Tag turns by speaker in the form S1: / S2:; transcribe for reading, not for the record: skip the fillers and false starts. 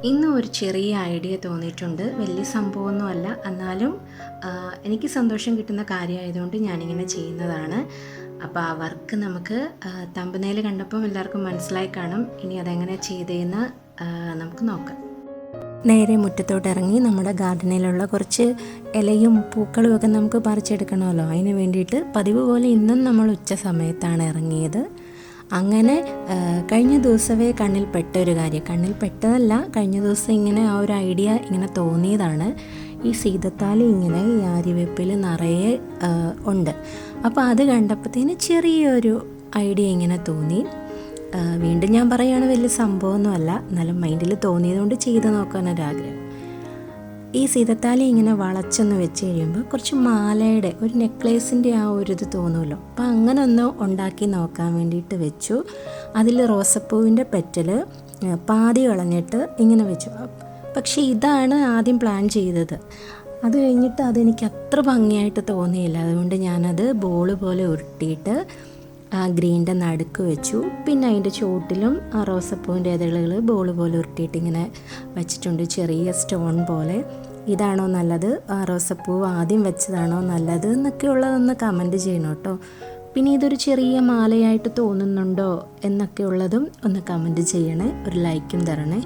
S1: ഇന്ന് ഒരു ചെറിയ ഐഡിയ തോന്നിയിട്ടുണ്ട്. വലിയ സംഭവമൊന്നുമല്ല, എന്നാലും എനിക്ക് സന്തോഷം കിട്ടുന്ന കാര്യമായതുകൊണ്ട് ഞാനിങ്ങനെ ചെയ്യുന്നതാണ്. അപ്പോൾ ആ വർക്ക് നമുക്ക് തമ്പനയിൽ കണ്ടപ്പം എല്ലാവർക്കും മനസ്സിലായി കാണും. ഇനി അതെങ്ങനെ ചെയ്തതെന്ന് നമുക്ക് നോക്കാം. നേരെ മുറ്റത്തോട്ട് ഇറങ്ങി നമ്മുടെ ഗാർഡനിലുള്ള കുറച്ച് ഇലയും പൂക്കളും ഒക്കെ നമുക്ക് പറിച്ചെടുക്കണമല്ലോ. അതിന് വേണ്ടിയിട്ട് പതിവ് പോലെ ഇന്നും നമ്മൾ ഉച്ച സമയത്താണ് ഇറങ്ങിയത്. അങ്ങനെ കഴിഞ്ഞ ദിവസമേ കണ്ണിൽ പെട്ടൊരു കാര്യം, കണ്ണിൽ പെട്ടതല്ല, കഴിഞ്ഞ ദിവസം ഇങ്ങനെ ആ ഒരു ഐഡിയ ഇങ്ങനെ തോന്നിയതാണ്. ഈ സീതത്താലി ഇങ്ങനെ ഈ ആര്യവേപ്പിൽ നിറയെ ഉണ്ട്. അപ്പോൾ അത് കണ്ടപ്പോഴത്തേന് ചെറിയൊരു ഐഡിയ ഇങ്ങനെ തോന്നി. വീണ്ടും ഞാൻ പറയുകയാണ്, വലിയ സംഭവമൊന്നുമല്ല, എന്നാലും മൈൻഡിൽ തോന്നിയതുകൊണ്ട് ചെയ്ത് നോക്കാനൊരാഗ്രഹം. ഈ സീതത്താലി ഇങ്ങനെ വളച്ചൊന്ന് വെച്ച് കഴിയുമ്പോൾ കുറച്ച് മാലയുടെ ഒരു നെക്ലേസിൻ്റെ ആ ഒരു ഇത് തോന്നുമല്ലോ. അപ്പോൾ അങ്ങനെ ഒന്ന് ഉണ്ടാക്കി നോക്കാൻ വേണ്ടിയിട്ട് വെച്ചു. അതിൽ റോസപ്പൂവിൻ്റെ പെറ്റൽ പാതി കളഞ്ഞിട്ട് ഇങ്ങനെ വെച്ചു. പക്ഷേ ഇതാണ് ആദ്യം പ്ലാൻ ചെയ്തത്. അത് കഴിഞ്ഞിട്ട് അതെനിക്ക് അത്ര ഭംഗിയായിട്ട് തോന്നിയില്ല. അതുകൊണ്ട് ഞാനത് ബോള് പോലെ ഉരുട്ടിയിട്ട് ആ ഗ്രീൻ്റെ നടുക്ക് വെച്ചു. പിന്നെ അതിൻ്റെ ചുവട്ടിലും ആ റോസപ്പൂവിൻ്റെ ഇതളുകൾ ബോള് പോലെ ഉരുട്ടിയിട്ട് ഇങ്ങനെ വെച്ചിട്ടുണ്ട്, ചെറിയ സ്റ്റോൺ പോലെ. ഇതാണോ നല്ലത്, ആ റോസപ്പൂ ആദ്യം വെച്ചതാണോ നല്ലത് എന്നൊക്കെ ഉള്ളതൊന്ന് കമൻറ്റ് ചെയ്യണം കേട്ടോ. പിന്നെ ഇതൊരു ചെറിയ മാലയായിട്ട് തോന്നുന്നുണ്ടോ എന്നൊക്കെ ഉള്ളതും ഒന്ന് കമൻറ്റ് ചെയ്യണേ, ഒരു ലൈക്കും തരണേ.